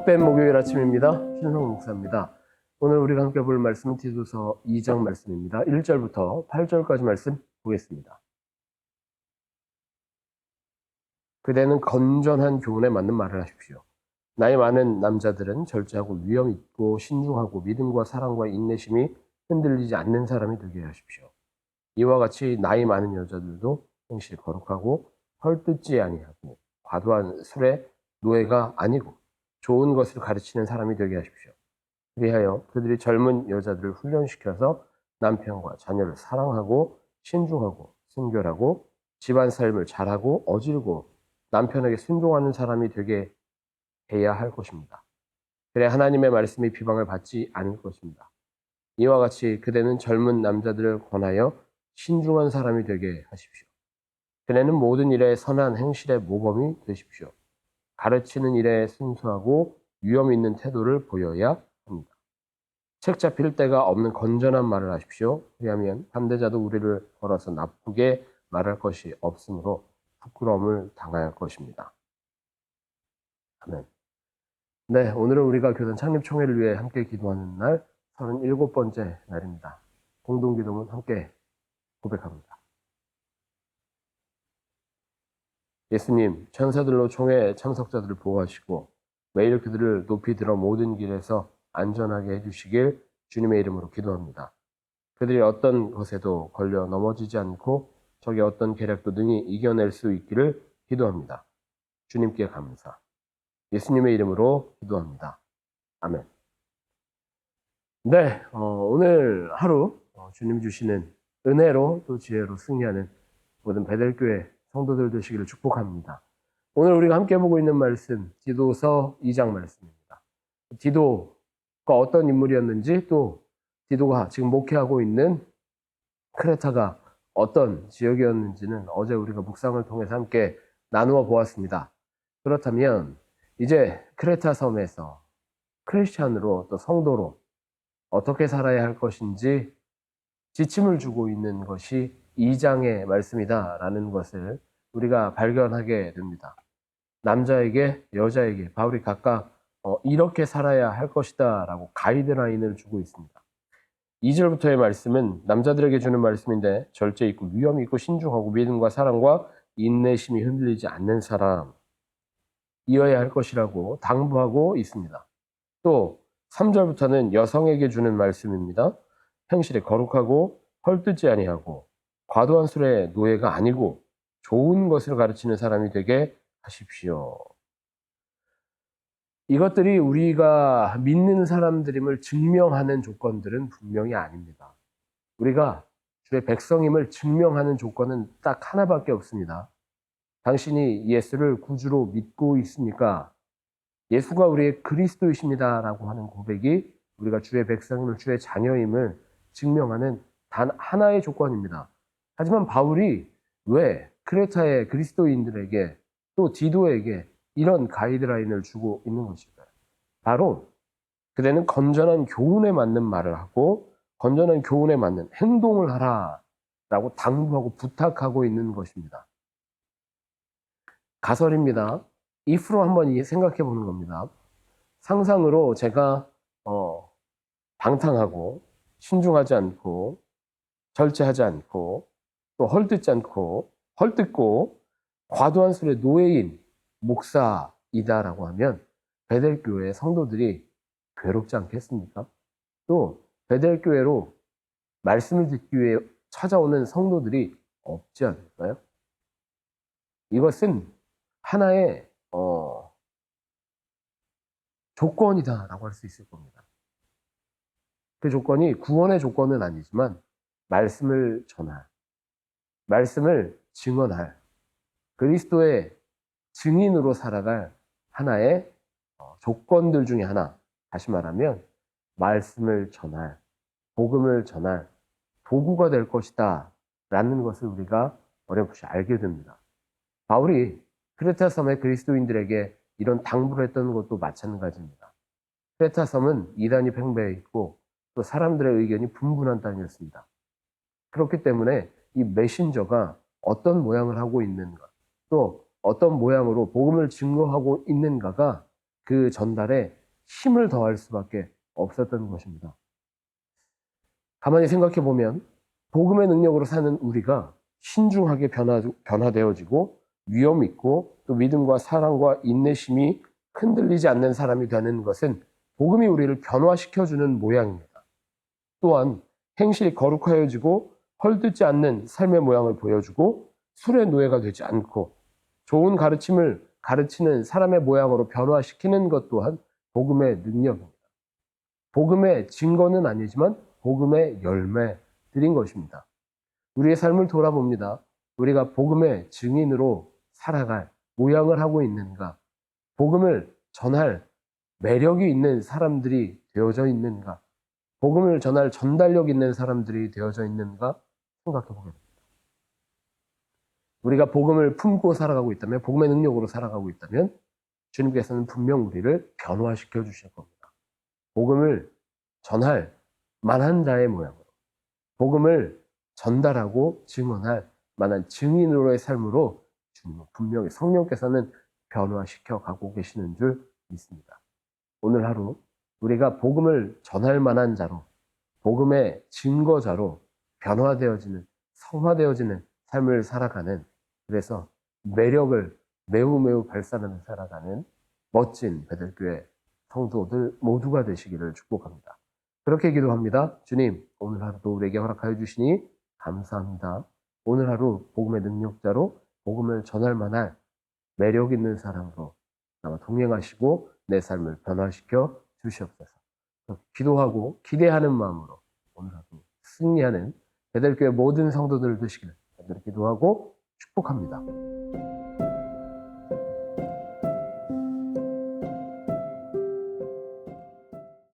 헛된 목요일 아침입니다. 신성 목사입니다. 오늘 우리가 함께 볼 말씀은 디도서 2장 말씀입니다. 1절부터 8절까지 말씀 보겠습니다. 그대는 건전한 교훈에 맞는 말을 하십시오. 나이 많은 남자들은 절제하고 위험 있고 신중하고 믿음과 사랑과 인내심이 흔들리지 않는 사람이 되게 하십시오. 이와 같이 나이 많은 여자들도 행실 거룩하고 헐뜯지 아니하고 과도한 술의 노예가 아니고 좋은 것을 가르치는 사람이 되게 하십시오. 그리하여 그들이 젊은 여자들을 훈련시켜서 남편과 자녀를 사랑하고 신중하고 순결하고 집안 삶을 잘하고 어지르고 남편에게 순종하는 사람이 되게 해야 할 것입니다. 그래 하나님의 말씀이 비방을 받지 않을 것입니다. 이와 같이 그대는 젊은 남자들을 권하여 신중한 사람이 되게 하십시오. 그대는 모든 일에 선한 행실의 모범이 되십시오. 가르치는 일에 순수하고 위험 있는 태도를 보여야 합니다. 책 잡힐 데가 없는 건전한 말을 하십시오. 왜냐하면 반대자도 우리를 걸어서 나쁘게 말할 것이 없으므로 부끄러움을 당할 것입니다. 아멘. 네, 오늘은 우리가 교단 창립총회를 위해 함께 기도하는 날 37번째 날입니다. 공동기도문 함께 고백합니다. 예수님, 천사들로 총회 참석자들을 보호하시고 매일 그들을 높이 들어 모든 길에서 안전하게 해주시길 주님의 이름으로 기도합니다. 그들이 어떤 것에도 걸려 넘어지지 않고 적의 어떤 계략도 능히 이겨낼 수 있기를 기도합니다. 주님께 감사. 예수님의 이름으로 기도합니다. 아멘. 네, 오늘 하루 주님 주시는 은혜로 또 지혜로 승리하는 모든 베델교회 성도들 되시기를 축복합니다. 오늘 우리가 함께 보고 있는 말씀, 디도서 2장 말씀입니다. 디도가 어떤 인물이었는지 또 디도가 지금 목회하고 있는 크레타가 어떤 지역이었는지는 어제 우리가 묵상을 통해서 함께 나누어 보았습니다. 그렇다면 이제 크레타 섬에서 크리스찬으로 또 성도로 어떻게 살아야 할 것인지 지침을 주고 있는 것이 2장의 말씀이다라는 것을 우리가 발견하게 됩니다. 남자에게 여자에게 바울이 각각 이렇게 살아야 할 것이다 라고 가이드라인을 주고 있습니다. 2절부터의 말씀은 남자들에게 주는 말씀인데 절제 있고 위험 있고 신중하고 믿음과 사랑과 인내심이 흔들리지 않는 사람 이어야 할 것이라고 당부하고 있습니다. 또 3절부터는 여성에게 주는 말씀입니다. 행실에 거룩하고 헐뜯지 아니하고 과도한 술의 노예가 아니고 좋은 것을 가르치는 사람이 되게 하십시오. 이것들이 우리가 믿는 사람들임을 증명하는 조건들은 분명히 아닙니다. 우리가 주의 백성임을 증명하는 조건은 딱 하나밖에 없습니다. 당신이 예수를 구주로 믿고 있습니까? 예수가 우리의 그리스도이십니다라고 하는 고백이 우리가 주의 백성임을 주의 자녀임을 증명하는 단 하나의 조건입니다. 하지만 바울이 왜 크레타의 그리스도인들에게 또 디도에게 이런 가이드라인을 주고 있는 것일까요? 바로 그대는 건전한 교훈에 맞는 말을 하고 건전한 교훈에 맞는 행동을 하라라고 당부하고 부탁하고 있는 것입니다. 가설입니다. if로 한번 생각해 보는 겁니다. 상상으로 제가 방탕하고 신중하지 않고 절제하지 않고 또 헐뜯지 않고 헐뜯고 과도한 술의 노예인 목사이다라고 하면 베델교회 성도들이 괴롭지 않겠습니까? 또 베델교회로 말씀을 듣기 위해 찾아오는 성도들이 없지 않을까요? 이것은 하나의 조건이다라고 할 수 있을 겁니다. 그 조건이 구원의 조건은 아니지만 말씀을 전할, 말씀을 증언할, 그리스도의 증인으로 살아갈 하나의 조건들 중에 하나, 다시 말하면 말씀을 전할, 복음을 전할 도구가 될 것이다 라는 것을 우리가 어렴풋이 알게 됩니다. 바울이 크레타 섬의 그리스도인들에게 이런 당부를 했던 것도 마찬가지입니다. 크레타 섬은 이단이 팽배해 있고 또 사람들의 의견이 분분한 땅이었습니다. 그렇기 때문에 이 메신저가 어떤 모양을 하고 있는가, 또 어떤 모양으로 복음을 증거하고 있는가가 그 전달에 힘을 더할 수밖에 없었던 것입니다. 가만히 생각해 보면 복음의 능력으로 사는 우리가 신중하게 변화되어지고 위험 있고 또 믿음과 사랑과 인내심이 흔들리지 않는 사람이 되는 것은 복음이 우리를 변화시켜주는 모양입니다. 또한 행실이 거룩하여지고 헐뜯지 않는 삶의 모양을 보여주고 술의 노예가 되지 않고 좋은 가르침을 가르치는 사람의 모양으로 변화시키는 것 또한 복음의 능력입니다. 복음의 증거는 아니지만 복음의 열매들인 것입니다. 우리의 삶을 돌아봅니다. 우리가 복음의 증인으로 살아갈 모양을 하고 있는가? 복음을 전할 매력이 있는 사람들이 되어져 있는가? 복음을 전할 전달력 있는 사람들이 되어져 있는가? 생각해 보게 됩니다. 우리가 복음을 품고 살아가고 있다면, 복음의 능력으로 살아가고 있다면 주님께서는 분명 우리를 변화시켜 주실 겁니다. 복음을 전할 만한 자의 모양으로, 복음을 전달하고 증언할 만한 증인으로의 삶으로 주님은 분명히 성령께서는 변화시켜 가고 계시는 줄 믿습니다. 오늘 하루 우리가 복음을 전할 만한 자로, 복음의 증거자로 변화되어지는, 성화되어지는 삶을 살아가는, 그래서 매력을 매우 발산하며 살아가는 멋진 베들교회 성도들 모두가 되시기를 축복합니다. 그렇게 기도합니다. 주님, 오늘 하루도 우리에게 허락하여 주시니 감사합니다. 오늘 하루 복음의 능력자로 복음을 전할 만한 매력 있는 사람으로 나와 동행하시고 내 삶을 변화시켜 주시옵소서. 기도하고 기대하는 마음으로 오늘 하루 승리하는 베들교회 모든 성도들 되시기를 간절히 기도하고 축복합니다.